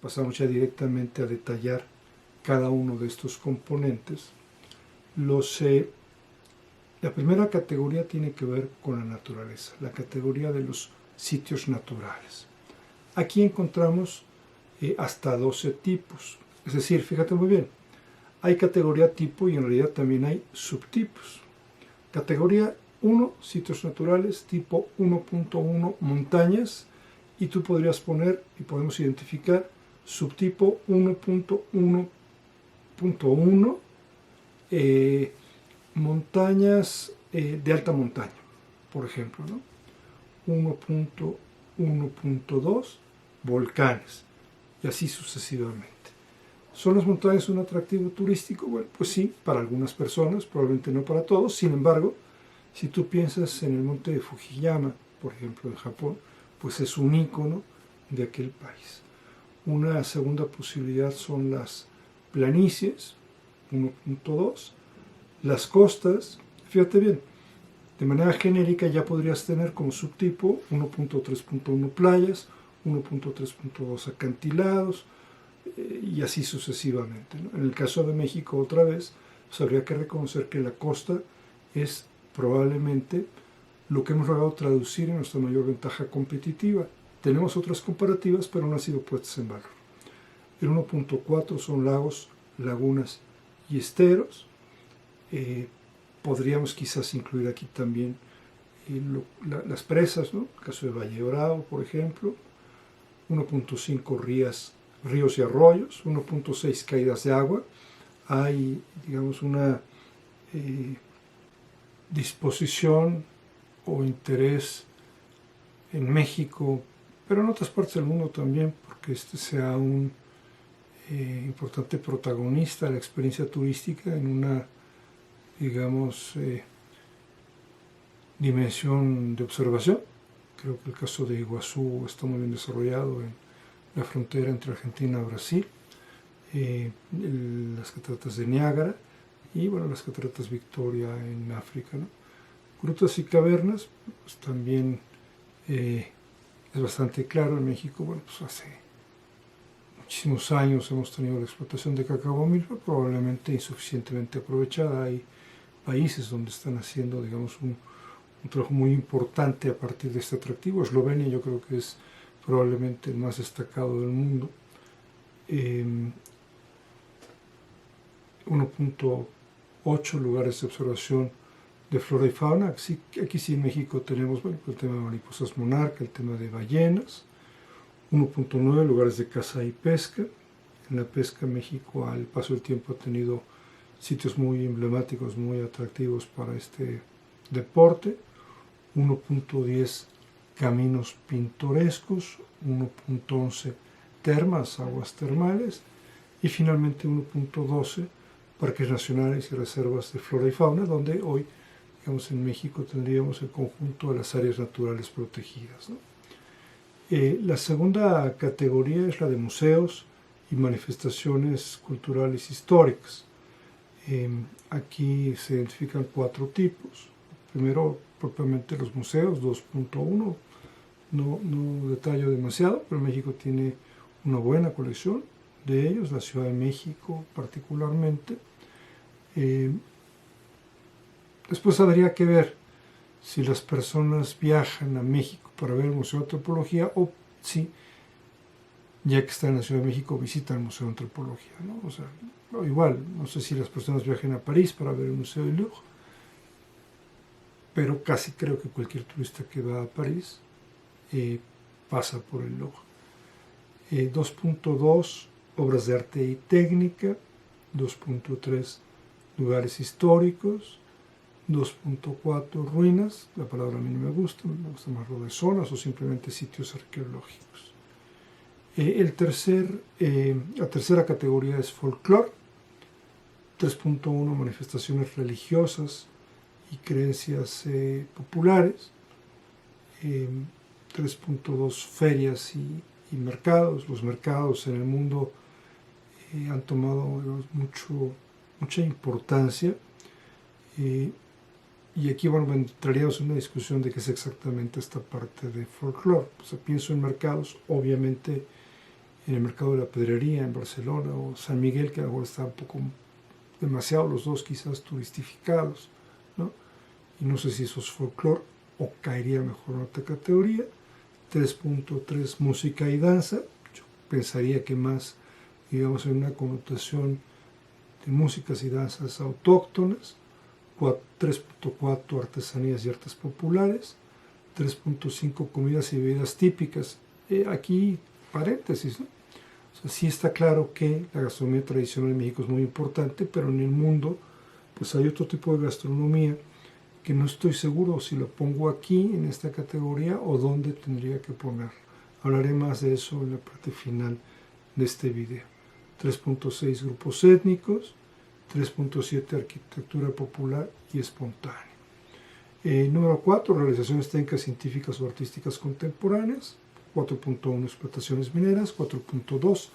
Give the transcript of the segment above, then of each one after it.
pasamos ya directamente a detallar cada uno de estos componentes. La primera categoría tiene que ver con la naturaleza, la categoría de los sitios naturales. Aquí encontramos hasta 12 tipos, es decir, fíjate muy bien, hay categoría tipo y en realidad también hay subtipos. Categoría 1, sitios naturales, tipo 1.1, montañas, y tú podrías poner y podemos identificar subtipo 1.1.1, montañas de alta montaña, por ejemplo, ¿no? 1.1.2, volcanes, y así sucesivamente. ¿Son las montañas un atractivo turístico? Bueno, pues sí, para algunas personas, probablemente no para todos. Sin embargo, si tú piensas en el monte de Fujiyama, por ejemplo, en Japón, pues es un ícono de aquel país. Una segunda posibilidad son las planicies, 1.2, las costas. Fíjate bien, de manera genérica ya podrías tener como subtipo 1.3.1 playas, 1.3.2 acantilados, y así sucesivamente, ¿no? En el caso de México, otra vez, pues habría que reconocer que la costa es probablemente lo que hemos logrado traducir en nuestra mayor ventaja competitiva. Tenemos otras comparativas, pero no han sido puestas en valor. El 1.4 son lagos, lagunas y esteros. Podríamos quizás incluir aquí también las presas, ¿no? El caso de Valle Bravo, por ejemplo. 1.5 ríos y arroyos, 1.6 caídas de agua. Hay, digamos, una disposición o interés en México, pero en otras partes del mundo también, porque este sea un importante protagonista de la experiencia turística en una, digamos, dimensión de observación. Creo que el caso de Iguazú está muy bien desarrollado en la frontera entre Argentina y Brasil, las cataratas de Niágara y bueno, las cataratas Victoria en África, ¿no? Grutas y cavernas, pues también es bastante claro en México. Bueno, pues hace muchísimos años hemos tenido la explotación de cacao milpa, probablemente insuficientemente aprovechada. Hay países donde están haciendo, digamos, un trabajo muy importante a partir de este atractivo. Eslovenia yo creo que es probablemente el más destacado del mundo. 1.8 lugares de observación de flora y fauna. Aquí sí en México tenemos, bueno, el tema de mariposas monarca, el tema de ballenas. 1.9 lugares de caza y pesca. En la pesca México al paso del tiempo ha tenido sitios muy emblemáticos, muy atractivos para este deporte. 1.10 caminos pintorescos, 1.11 termas, aguas termales, y finalmente 1.12 parques nacionales y reservas de flora y fauna, donde hoy, digamos, en México tendríamos el conjunto de las áreas naturales protegidas, ¿no? La segunda categoría es la de museos y manifestaciones culturales históricas. Aquí se identifican 4 tipos. Primero, propiamente los museos, 2.1, no detallo demasiado, pero México tiene una buena colección de ellos, la Ciudad de México particularmente. Después habría que ver si las personas viajan a México para ver el Museo de Antropología o si, ya que están en la Ciudad de México, visitan el Museo de Antropología, ¿no? O sea, igual, no sé si las personas viajen a París para ver el Museo del Louvre, pero casi creo que cualquier turista que va a París pasa por el Louvre. 2.2, obras de arte y técnica. 2.3, lugares históricos. 2.4, ruinas. La palabra a mí no me gusta más lo de zonas o simplemente sitios arqueológicos. La tercera categoría es folclore. 3.1, manifestaciones religiosas y creencias populares. 3.2, ferias y mercados. Los mercados en el mundo han tomado, digamos, mucha importancia. Y aquí, bueno, entraríamos en una discusión de qué es exactamente esta parte de folclore. O sea, pienso en mercados, obviamente en el mercado de la Pedrería en Barcelona, o San Miguel, que ahora está un poco demasiado los dos quizás turistificados, ¿no? Y no sé si eso es folclore o caería mejor en otra categoría. 3.3 música y danza, yo pensaría que más, digamos, en una connotación de músicas y danzas autóctonas. 3.4 artesanías y artes populares. 3.5 comidas y bebidas típicas. Aquí paréntesis, ¿no? O sea, sí está claro que la gastronomía tradicional en México es muy importante, pero en el mundo pues hay otro tipo de gastronomía que no estoy seguro si lo pongo aquí en esta categoría o dónde tendría que poner. Hablaré más de eso en la parte final de este video. 3.6 grupos étnicos, 3.7 arquitectura popular y espontánea. Número 4, realizaciones técnicas científicas o artísticas contemporáneas. 4.1, explotaciones mineras. 4.2,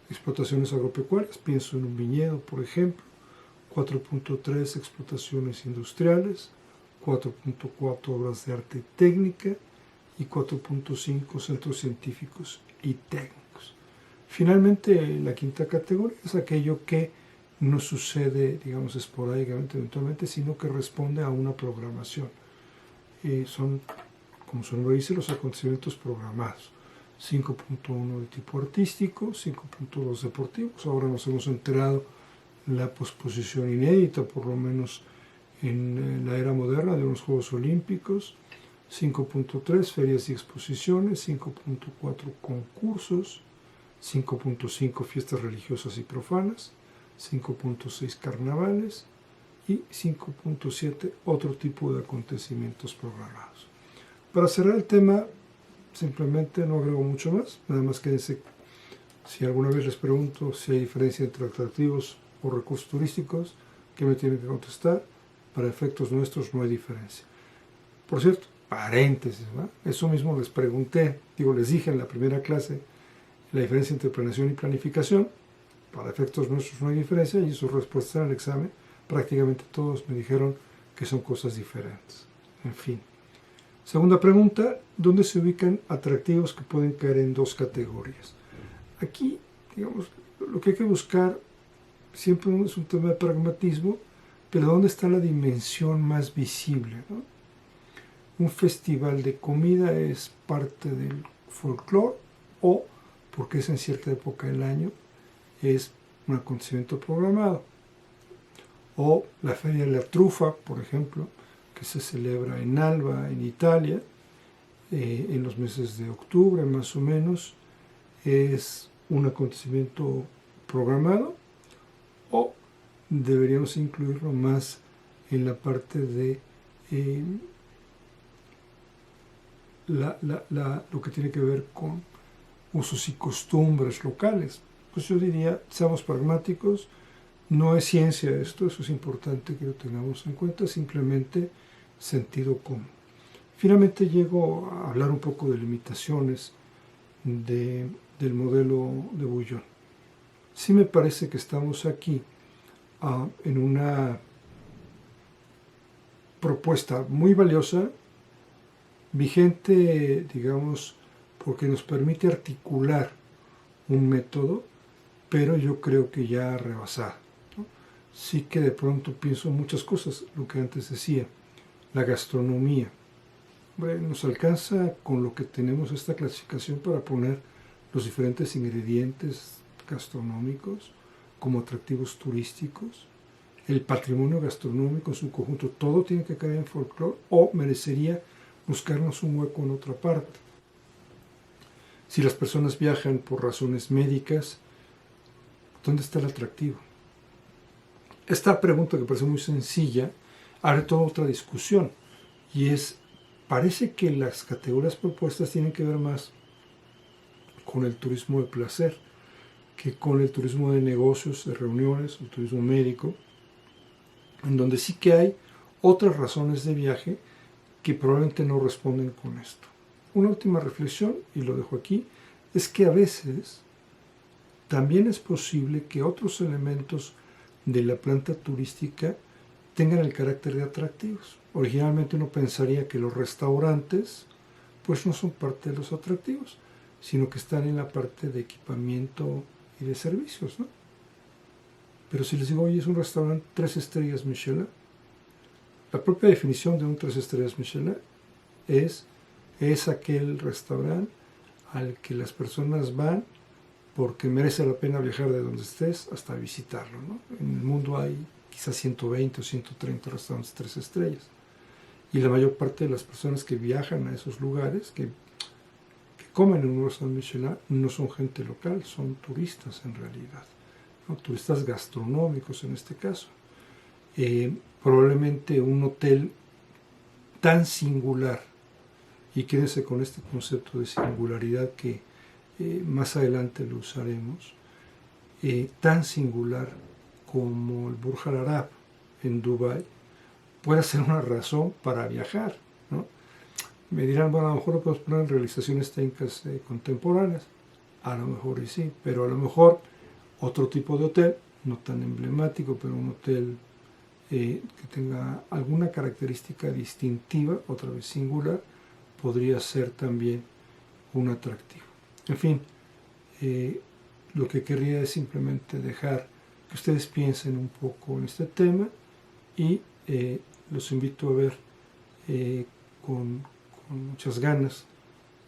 explotaciones agropecuarias. Pienso en un viñedo, por ejemplo. 4.3, explotaciones industriales. 4.4, obras de arte y técnica. Y 4.5, centros científicos y técnicos. Finalmente, la quinta categoría es aquello que no sucede, digamos, esporádicamente, eventualmente, sino que responde a una programación. Son, como su nombre dice, los acontecimientos programados. 5.1 de tipo artístico, 5.2 deportivos. Ahora nos hemos enterado la posposición inédita, por lo menos en la era moderna, de unos Juegos Olímpicos. 5.3 ferias y exposiciones. 5.4 concursos. 5.5 fiestas religiosas y profanas. 5.6 carnavales y 5.7 otro tipo de acontecimientos programados. Para cerrar el tema, simplemente no agrego mucho más, nada más quédense, si alguna vez les pregunto si hay diferencia entre atractivos o recursos turísticos, ¿qué me tienen que contestar? Para efectos nuestros no hay diferencia. Por cierto, paréntesis, ¿no? Eso mismo les pregunté, les dije en la primera clase, la diferencia entre planeación y planificación. Para efectos nuestros no hay diferencia, y sus respuestas en el examen, prácticamente todos me dijeron que son cosas diferentes. En fin. Segunda pregunta, ¿dónde se ubican atractivos que pueden caer en dos categorías? Aquí, digamos, lo que hay que buscar siempre es un tema de pragmatismo, pero ¿dónde está la dimensión más visible, ¿no? Un festival de comida es parte del folclore, o porque es en cierta época del año, es un acontecimiento programado. O la Feria de la Trufa, por ejemplo, que se celebra en Alba, en Italia, en los meses de octubre más o menos, es un acontecimiento programado, o deberíamos incluirlo más en la parte de lo que tiene que ver con usos y costumbres locales. Pues yo diría, seamos pragmáticos, no es ciencia esto, eso es importante que lo tengamos en cuenta, simplemente sentido común. Finalmente llego a hablar un poco de limitaciones del modelo de Bouillon. Sí me parece que estamos aquí en una propuesta muy valiosa, vigente, digamos, porque nos permite articular un método, pero yo creo que ya rebasado, ¿no? Sí que de pronto pienso muchas cosas, lo que antes decía, la gastronomía. Bueno, nos alcanza con lo que tenemos esta clasificación para poner los diferentes ingredientes gastronómicos como atractivos turísticos, el patrimonio gastronómico en su conjunto, todo tiene que caer en folclore, o merecería buscarnos un hueco en otra parte. Si las personas viajan por razones médicas, ¿dónde está el atractivo? Esta pregunta, que parece muy sencilla, abre toda otra discusión, y es, parece que las categorías propuestas tienen que ver más con el turismo de placer que con el turismo de negocios, de reuniones, el turismo médico, en donde sí que hay otras razones de viaje que probablemente no responden con esto. Una última reflexión, y lo dejo aquí, es que a veces también es posible que otros elementos de la planta turística tengan el carácter de atractivos. Originalmente uno pensaría que los restaurantes pues no son parte de los atractivos, sino que están en la parte de equipamiento y de servicios, ¿no? Pero si les digo, oye, es un restaurante 3 estrellas Michelin, la propia definición de un 3 estrellas Michelin es aquel restaurante al que las personas van porque merece la pena viajar de donde estés hasta visitarlo, ¿no? En el mundo hay quizás 120 o 130 restaurantes 3 estrellas. Y la mayor parte de las personas que viajan a esos lugares, que comen en un restaurante Michelin, no son gente local, son turistas en realidad, ¿no? Turistas gastronómicos en este caso. Probablemente un hotel tan singular, y quédense con este concepto de singularidad que más adelante lo usaremos, tan singular como el Burj Al Arab en Dubái, puede ser una razón para viajar, ¿no? Me dirán, bueno, a lo mejor lo podemos poner en realizaciones técnicas contemporáneas, a lo mejor y sí, pero a lo mejor otro tipo de hotel, no tan emblemático, pero un hotel que tenga alguna característica distintiva, otra vez singular, podría ser también un atractivo. En fin, lo que querría es simplemente dejar que ustedes piensen un poco en este tema y los invito a ver con muchas ganas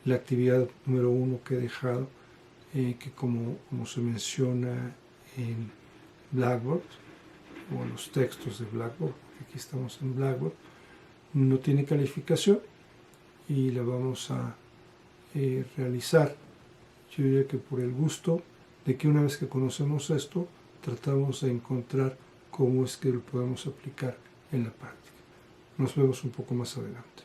la actividad número 1 que he dejado, que como se menciona en Blackboard, o en los textos de Blackboard, porque aquí estamos en Blackboard, no tiene calificación y la vamos a realizar, yo diría que por el gusto de que una vez que conocemos esto, tratamos de encontrar cómo es que lo podemos aplicar en la práctica. Nos vemos un poco más adelante.